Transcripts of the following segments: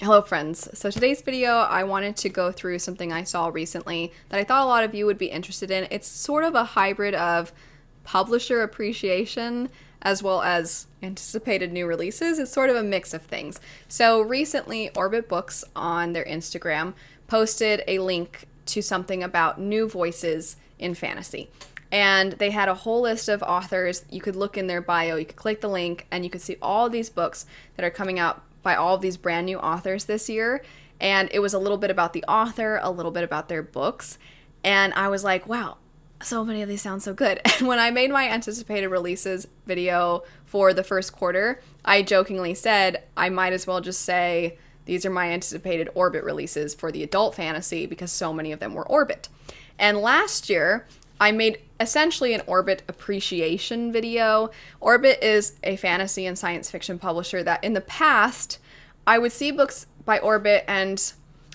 Hello friends. So today's video, I wanted to go through something I saw recently that I thought a lot of you would be interested in. It's sort of a hybrid of publisher appreciation as well as anticipated new releases. It's sort of a mix of things. So recently, Orbit Books on their Instagram posted a link to something about new voices in fantasy. And they had a whole list of authors. You could look in their bio, you could click the link, and you could see all these books that are coming out by all of these brand new authors this year. And it was a little bit about the author, a little bit about their books. And I was like, wow, so many of these sound so good. And when I made my anticipated releases video for the first quarter, I jokingly said, I might as well just say, these are my anticipated Orbit releases for the adult fantasy because so many of them were Orbit. And last year, I made essentially an Orbit appreciation video. Orbit is a fantasy and science fiction publisher that in the past, I would see books by Orbit and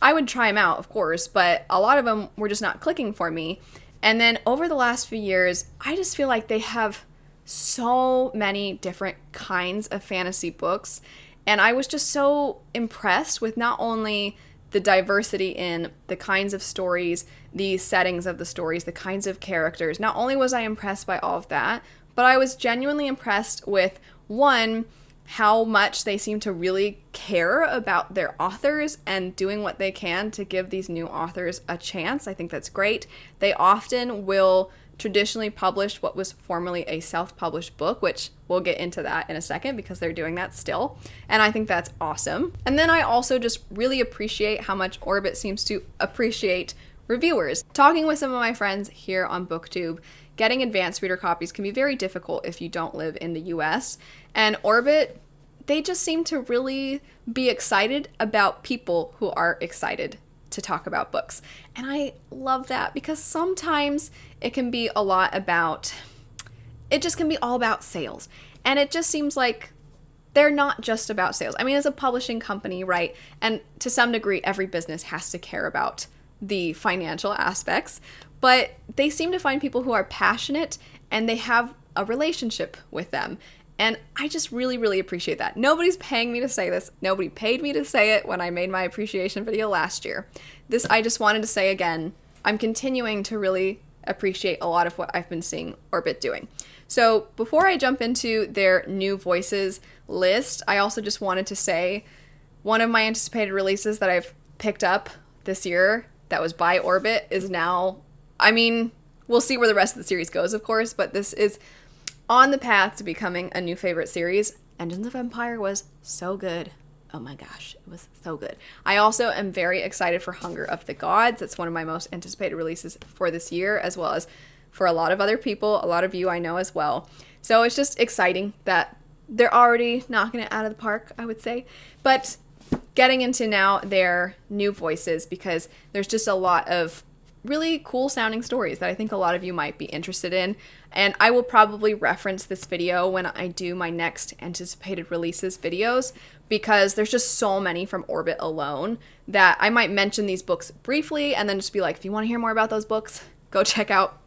I would try them out, of course, but a lot of them were just not clicking for me. And then over the last few years, I just feel like they have so many different kinds of fantasy books. And I was just so impressed with not only the diversity in the kinds of stories, the settings of the stories, the kinds of characters. Not only was I impressed by all of that, but I was genuinely impressed with, one, how much they seem to really care about their authors and doing what they can to give these new authors a chance. I think that's great. They often will traditionally publish what was formerly a self-published book, which we'll get into that in a second because they're doing that still. And I think that's awesome. And then I also just really appreciate how much Orbit seems to appreciate reviewers. Talking with some of my friends here on BookTube, getting advanced reader copies can be very difficult if you don't live in the US. And Orbit, they just seem to really be excited about people who are excited to talk about books. And I love that because sometimes it can be a lot about, it just can be all about sales. And it just seems like they're not just about sales. I mean, as a publishing company, right? And to some degree, every business has to care about the financial aspects, but they seem to find people who are passionate and they have a relationship with them. And I just really, really appreciate that. Nobody's paying me to say this. Nobody paid me to say it when I made my appreciation video last year. This, I just wanted to say again, I'm continuing to really appreciate a lot of what I've been seeing Orbit doing. So before I jump into their new voices list, I also just wanted to say one of my anticipated releases that I've picked up this year that was by Orbit is now, I mean, we'll see where the rest of the series goes, of course, but this is on the path to becoming a new favorite series. Engines of Empire was so good. Oh my gosh, it was so good. I also am very excited for Hunger of the Gods. It's one of my most anticipated releases for this year, as well as for a lot of other people, a lot of you I know as well. So it's just exciting that they're already knocking it out of the park, I would say. But getting into now their new voices, because there's just a lot of really cool sounding stories that I think a lot of you might be interested in. And I will probably reference this video when I do my next anticipated releases videos, because there's just so many from Orbit alone that I might mention these books briefly and then just be like, if you want to hear more about those books, go check out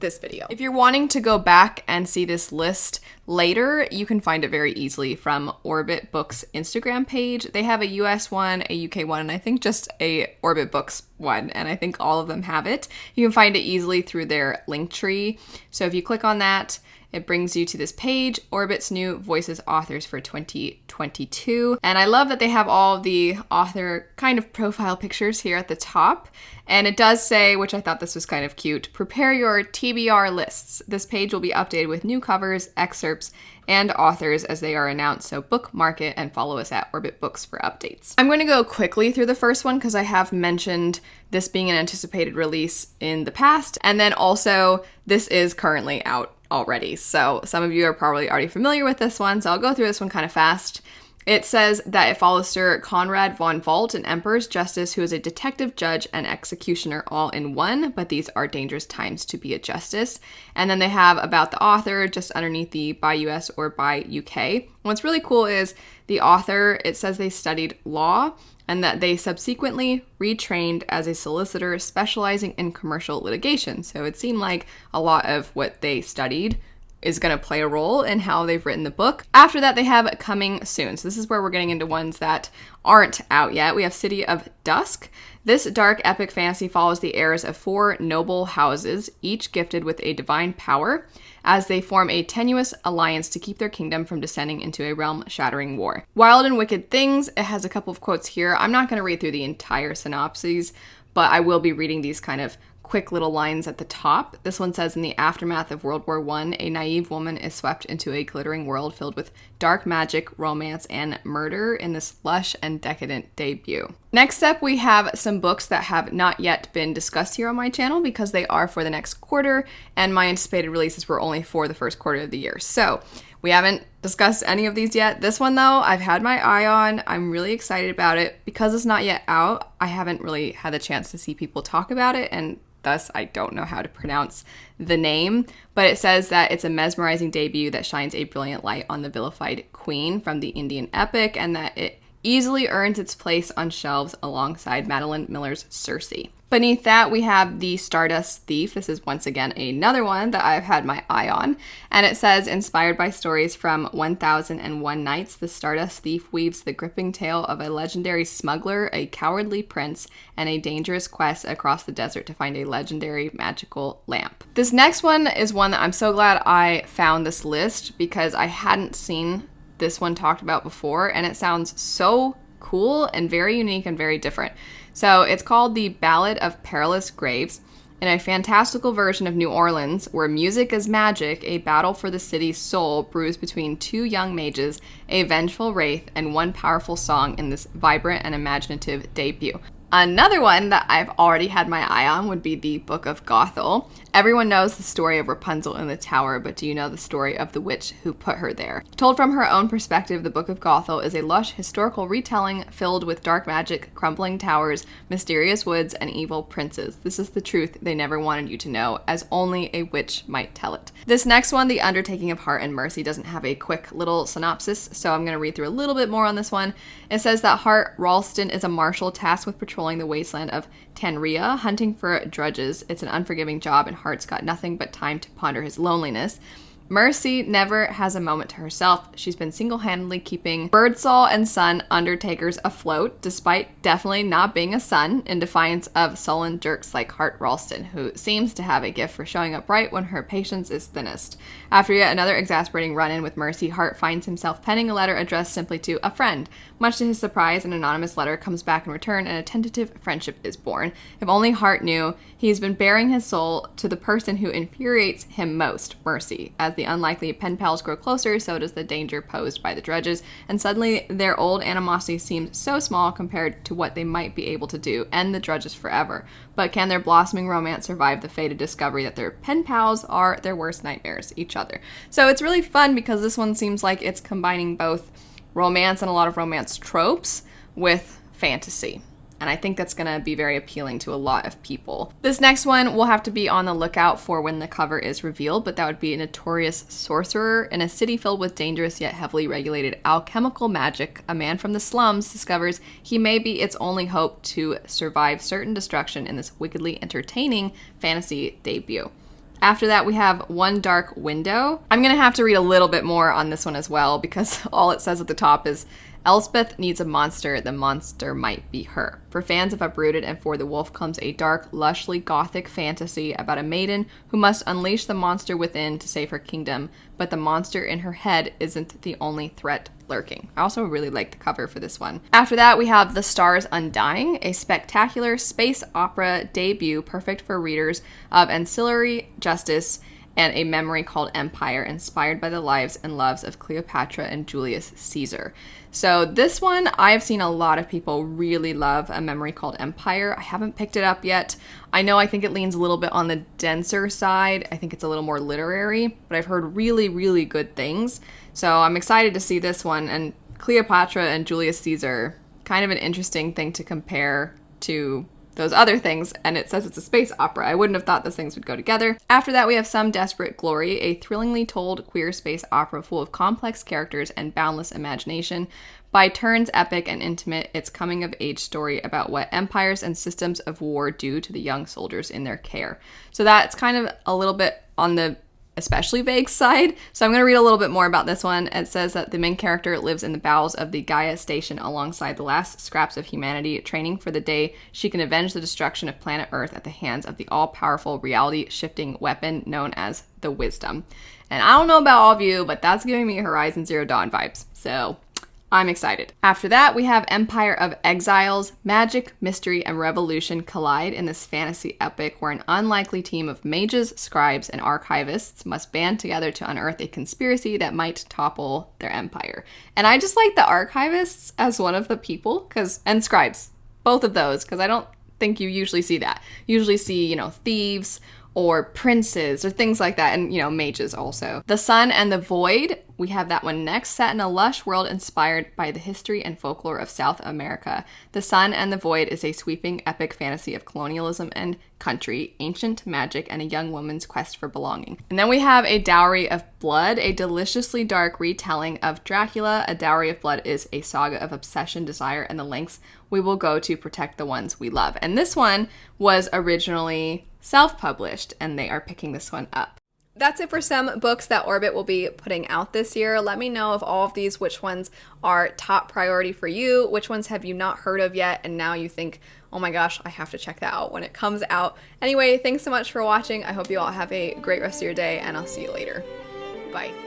this video. If you're wanting to go back and see this list later, you can find it very easily from Orbit Books Instagram page. They have a US one, a UK one, and I think just a Orbit Books one, and I think all of them have it. You can find it easily through their link tree. So if you click on that, it brings you to this page, Orbit's new voices authors for 2022. And I love that they have all the author kind of profile pictures here at the top. And it does say, which I thought this was kind of cute, prepare your TBR lists. This page will be updated with new covers, excerpts, and authors as they are announced. So bookmark it and follow us at Orbit Books for updates. I'm going to go quickly through the first one because I have mentioned this being an anticipated release in the past. And then also this is currently out already. So some of you are probably already familiar with this one. So I'll go through this one kind of fast. It says that it follows Sir Conrad von Volt, an Emperor's Justice who is a detective, judge, and executioner all in one, but these are dangerous times to be a justice. And then they have about the author just underneath the by US or by UK. What's really cool is the author, it says they studied law and that they subsequently retrained as a solicitor specializing in commercial litigation. So it seemed like a lot of what they studied is going to play a role in how they've written the book. After that, they have Coming Soon. So this is where we're getting into ones that aren't out yet. We have City of Dusk. This dark epic fantasy follows the heirs of 4 noble houses, each gifted with a divine power, as they form a tenuous alliance to keep their kingdom from descending into a realm-shattering war. Wild and Wicked Things, it has a couple of quotes here. I'm not going to read through the entire synopses, but I will be reading these kind of quick little lines at the top. This one says, in the aftermath of World War I, a naive woman is swept into a glittering world filled with dark magic, romance, and murder in this lush and decadent debut. Next up, we have some books that have not yet been discussed here on my channel because they are for the next quarter, and my anticipated releases were only for the first quarter of the year. So we haven't discussed any of these yet. This one, though, I've had my eye on. I'm really excited about it. Because it's not yet out, I haven't really had the chance to see people talk about it, and thus I don't know how to pronounce the name, but it says that it's a mesmerizing debut that shines a brilliant light on the vilified queen from the Indian epic, and that it easily earns its place on shelves alongside Madeline Miller's Circe. Beneath that, we have The Stardust Thief. This is once again another one that I've had my eye on. And it says, inspired by stories from 1001 Nights, The Stardust Thief weaves the gripping tale of a legendary smuggler, a cowardly prince, and a dangerous quest across the desert to find a legendary magical lamp. This next one is one that I'm so glad I found this list because I hadn't seen this one talked about before, and it sounds so cool and very unique and very different. So it's called The Ballad of Perilous Graves. In a fantastical version of New Orleans, where music is magic, a battle for the city's soul brews between 2 young mages, a vengeful wraith, and one powerful song in this vibrant and imaginative debut. Another one that I've already had my eye on would be the Book of Gothel. Everyone knows the story of Rapunzel in the tower, but do you know the story of the witch who put her there? Told from her own perspective, the Book of Gothel is a lush historical retelling filled with dark magic, crumbling towers, mysterious woods, and evil princes. This is the truth they never wanted you to know, as only a witch might tell it. This next one, The Undertaking of Heart and Mercy, doesn't have a quick little synopsis, so I'm going to read through a little bit more on this one. It says that Hart Ralston is a marshal tasked with patrolling the wasteland of Tanria, hunting for drudges. It's an unforgiving job, and Hart's got nothing but time to ponder his loneliness. Mercy never has a moment to herself. She's been single-handedly keeping Birdsall and Son Undertakers afloat, despite definitely not being a son, in defiance of sullen jerks like Hart Ralston, who seems to have a gift for showing up right when her patience is thinnest. After yet another exasperating run-in with Mercy, Hart finds himself penning a letter addressed simply to a friend. Much to his surprise, an anonymous letter comes back in return, and a tentative friendship is born. If only Hart knew, he's been bearing his soul to the person who infuriates him most, Mercy. As the unlikely pen pals grow closer, so does the danger posed by the drudges, and suddenly their old animosity seems so small compared to what they might be able to do, end the drudges forever. But can their blossoming romance survive the fated discovery that their pen pals are their worst nightmares, each other? So it's really fun because this one seems like it's combining both romance and a lot of romance tropes with fantasy. And I think that's going to be very appealing to a lot of people. This next one we'll have to be on the lookout for when the cover is revealed, but that would be a notorious sorcerer. In a city filled with dangerous yet heavily regulated alchemical magic, a man from the slums discovers he may be its only hope to survive certain destruction in this wickedly entertaining fantasy debut. After that, we have One Dark Window. I'm going to have to read a little bit more on this one as well because all it says at the top is, Elspeth needs a monster, the monster might be her. For fans of Uprooted and For the Wolf comes a dark, lushly gothic fantasy about a maiden who must unleash the monster within to save her kingdom, but the monster in her head isn't the only threat lurking. I also really like the cover for this one. After that, we have The Stars Undying, a spectacular space opera debut perfect for readers of ancillary justice and a memory called Empire, inspired by the lives and loves of Cleopatra and Julius Caesar. So this one, I've seen a lot of people really love, A Memory Called Empire. I haven't picked it up yet. I think it leans a little bit on the denser side. I think it's a little more literary, but I've heard really, really good things. So I'm excited to see this one. And Cleopatra and Julius Caesar, kind of an interesting thing to compare to those other things, and it says it's a space opera. I wouldn't have thought those things would go together. After that, we have Some Desperate Glory, a thrillingly told queer space opera full of complex characters and boundless imagination. By turns epic and intimate, it's coming-of-age story about what empires and systems of war do to the young soldiers in their care. So that's kind of a little bit on the especially vague side. So I'm going to read a little bit more about this one. It says that the main character lives in the bowels of the Gaia station alongside the last scraps of humanity, training for the day she can avenge the destruction of planet Earth at the hands of the all-powerful reality-shifting weapon known as the Wisdom. And I don't know about all of you, but that's giving me Horizon Zero Dawn vibes. So I'm excited. After that, we have Empire of Exiles. Magic, mystery, and revolution collide in this fantasy epic where an unlikely team of mages, scribes, and archivists must band together to unearth a conspiracy that might topple their empire. And I just like the archivists as one of the people, and scribes, both of those, because I don't think you usually see that. You usually see, thieves or princes or things like that, and mages also. The Sun and the Void, we have that one next, set in a lush world inspired by the history and folklore of South America. The Sun and the Void is a sweeping epic fantasy of colonialism and country, ancient magic, and a young woman's quest for belonging. And then we have A Dowry of Blood, a deliciously dark retelling of Dracula. A Dowry of Blood is a saga of obsession, desire, and the lengths we will go to protect the ones we love. And this one was originally self-published, and they are picking this one up. That's it for some books that Orbit will be putting out this year. Let me know of all of these, which ones are top priority for you, which ones have you not heard of yet, and now you think, oh my gosh, I have to check that out when it comes out. Anyway, thanks so much for watching. I hope you all have a great rest of your day, and I'll see you later. Bye.